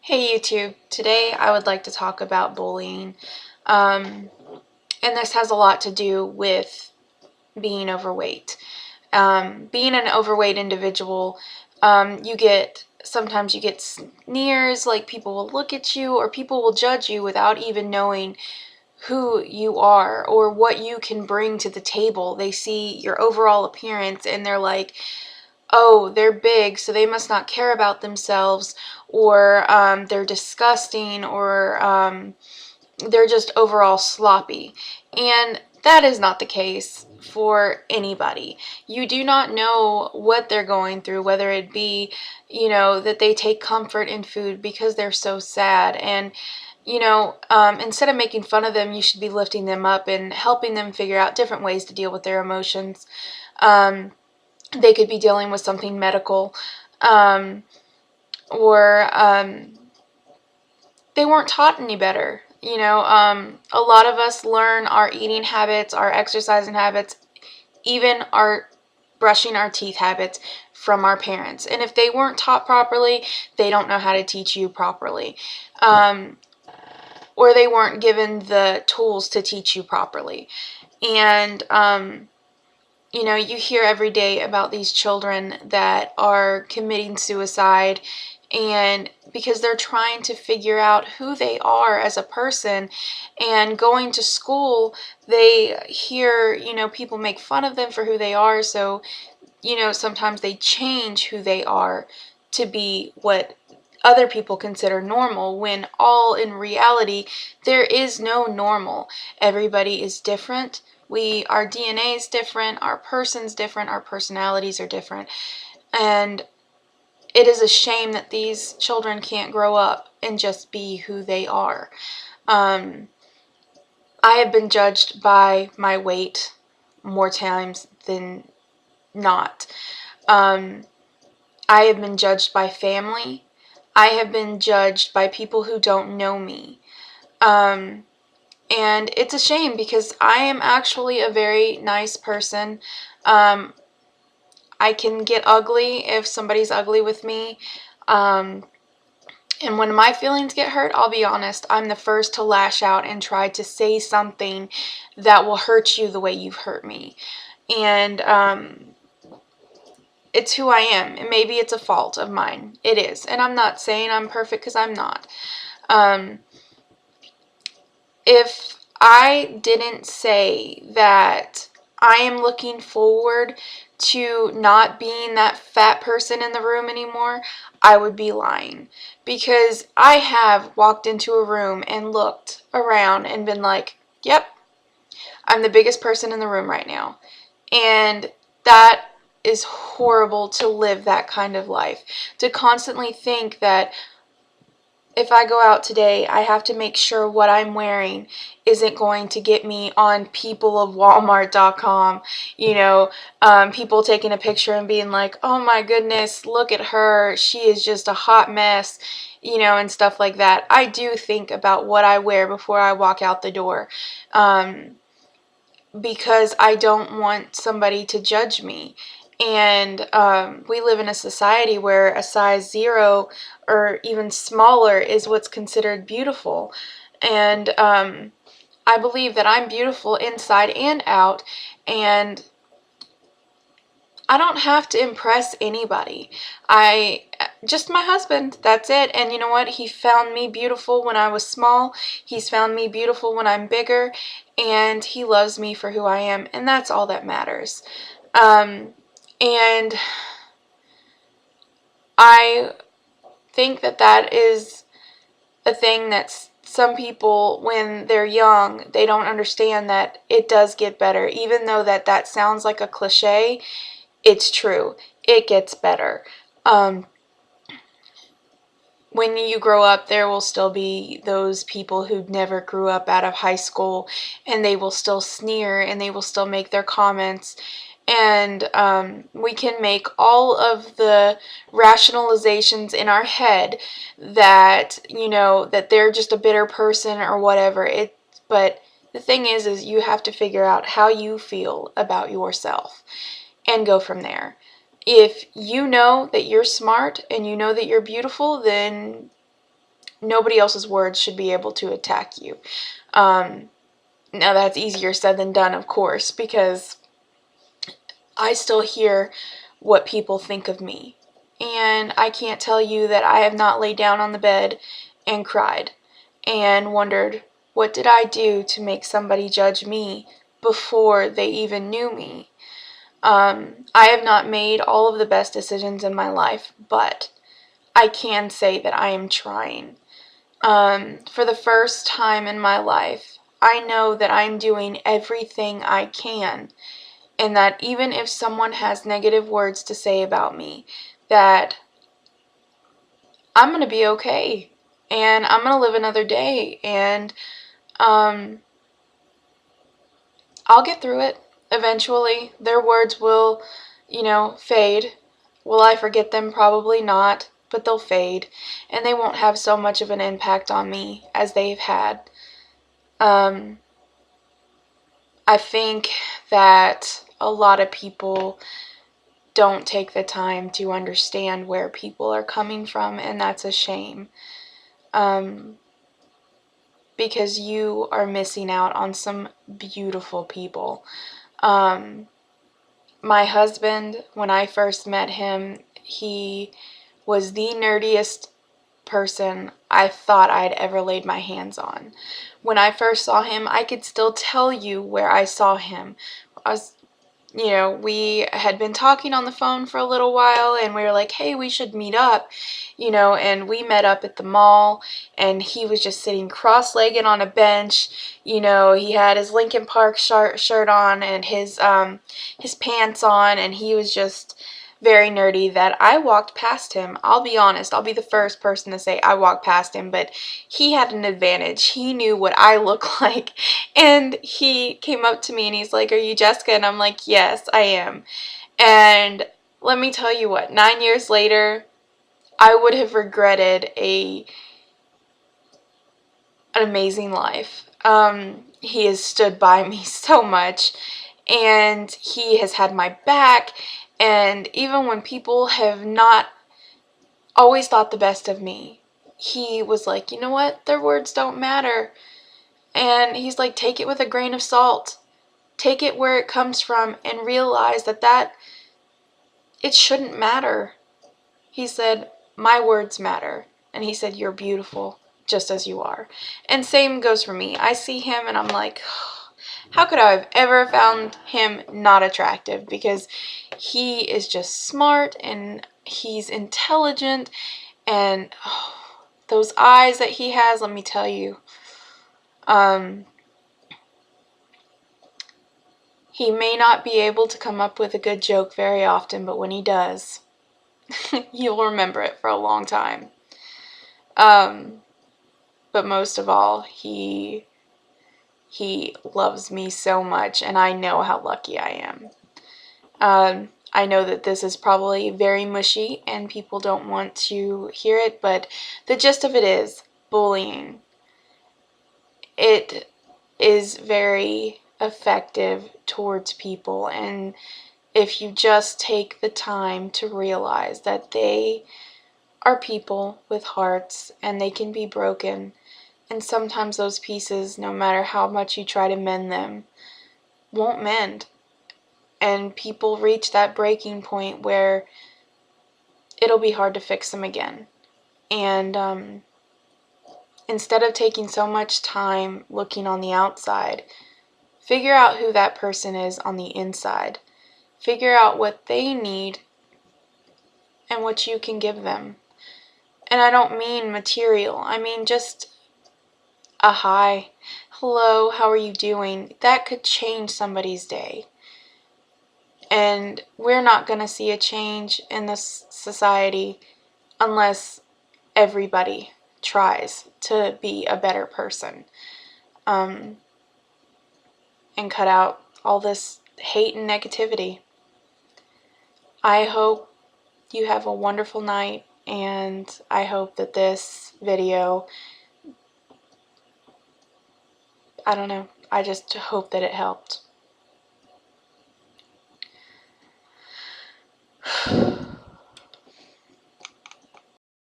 Hey YouTube, today I would like to talk about bullying. Um, and this has a lot to do with being overweight. Being an overweight individual, sometimes you get sneers, like people will look at you or people will judge you without even knowing who you are or what you can bring to the table. They see your overall appearance and they're like, oh, they're big, so they must not care about themselves, or they're disgusting, or they're just overall sloppy. And that is not the case for anybody. You do not know what they're going through, whether it be, that they take comfort in food because they're so sad. And, instead of making fun of them, you should be lifting them up and helping them figure out different ways to deal with their emotions. They could be dealing with something medical, um, or they weren't taught any better. A lot of us learn our eating habits, our exercising habits, even our brushing our teeth habits from our parents. And if they weren't taught properly, they don't know how to teach you properly. Or they weren't given the tools to teach you properly. And you hear every day about these children that are committing suicide, and because they're trying to figure out who they are as a person, and going to school, they hear, people make fun of them for who they are, so, sometimes they change who they are to be what other people consider normal, when all in reality, there is no normal. Everybody is different. Our DNA is different, our person's different, our personalities are different. And it is a shame that these children can't grow up and just be who they are. I have been judged by my weight more times than not. I have been judged by family. I have been judged by people who don't know me. And it's a shame because I am actually a very nice person. Um, I can get ugly if somebody's ugly with me. And when my feelings get hurt, I'll be honest, I'm the first to lash out and try to say something that will hurt you the way you've hurt me. And it's who I am. And maybe it's a fault of mine. It is. And I'm not saying I'm perfect, because I'm not. If I didn't say that I am looking forward to not being that fat person in the room anymore, I would be lying. Because I have walked into a room and looked around and been like, yep, I'm the biggest person in the room right now. And that is horrible, to live that kind of life. To constantly think that if I go out today, I have to make sure what I'm wearing isn't going to get me on peopleofwalmart.com, people taking a picture and being like, oh my goodness, look at her, she is just a hot mess, and stuff like that. I do think about what I wear before I walk out the door, because I don't want somebody to judge me. And we live in a society where a size 0 or even smaller is what's considered beautiful. And I believe that I'm beautiful inside and out, and I don't have to impress anybody. Just my husband, that's it. And you know what? He found me beautiful when I was small. He's found me beautiful when I'm bigger, and he loves me for who I am, and that's all that matters. And I think that that is a thing that some people, when they're young, they don't understand that it does get better. Even though that sounds like a cliche, it's true. It gets better. When you grow up, there will still be those people who never grew up out of high school, and they will still sneer, and they will still make their comments. And we can make all of the rationalizations in our head that, that they're just a bitter person or whatever. But the thing is you have to figure out how you feel about yourself and go from there. If you know that you're smart and you know that you're beautiful, then nobody else's words should be able to attack you. Now that's easier said than done, of course, because I still hear what people think of me. And I can't tell you that I have not laid down on the bed and cried and wondered, what did I do to make somebody judge me before they even knew me? I have not made all of the best decisions in my life, but I can say that I am trying. For the first time in my life, I know that I'm doing everything I can, and that even if someone has negative words to say about me, that I'm going to be okay, and I'm going to live another day, and I'll get through it eventually. Their words will, fade. Will I forget them? Probably not, but they'll fade, and they won't have so much of an impact on me as they've had. I think that a lot of people don't take the time to understand where people are coming from, and that's a shame. Because you are missing out on some beautiful people. My husband, when I first met him, he was the nerdiest person I thought I'd ever laid my hands on. When I first saw him, I could still tell you where I saw him. We had been talking on the phone for a little while, and we were like, hey, we should meet up, and we met up at the mall, and he was just sitting cross-legged on a bench. He had his Linkin Park shirt on and his pants on, and he was just very nerdy. That I walked past him. I'll be honest, I'll be the first person to say I walked past him, but he had an advantage. He knew what I look like, and he came up to me and he's like, are you Jessica? And I'm like, yes, I am. And let me tell you what, 9 years later, I would have regretted an amazing life. He has stood by me so much, and he has had my back. And even when people have not always thought the best of me, he was like, you know what? Their words don't matter. And he's like, take it with a grain of salt. Take it where it comes from and realize that it shouldn't matter. He said, my words matter. And he said, you're beautiful just as you are. And same goes for me. I see him and I'm like, how could I have ever found him not attractive? Because he is just smart and he's intelligent, and those eyes that he has, let me tell you. He may not be able to come up with a good joke very often, but when he does, you'll remember it for a long time. But most of all, he loves me so much, and I know how lucky I am. I know that this is probably very mushy and people don't want to hear it, but the gist of it is bullying. It is very effective towards people, and if you just take the time to realize that they are people with hearts and they can be broken, and sometimes those pieces, no matter how much you try to mend them, won't mend. And people reach that breaking point where it'll be hard to fix them again. And instead of taking so much time looking on the outside, figure out who that person is on the inside. Figure out what they need and what you can give them. And I don't mean material. I mean just a hi, hello, how are you doing? That could change somebody's day. And we're not going to see a change in this society unless everybody tries to be a better person, and cut out all this hate and negativity. I hope you have a wonderful night, and I hope that this video, I don't know, I just hope that it helped.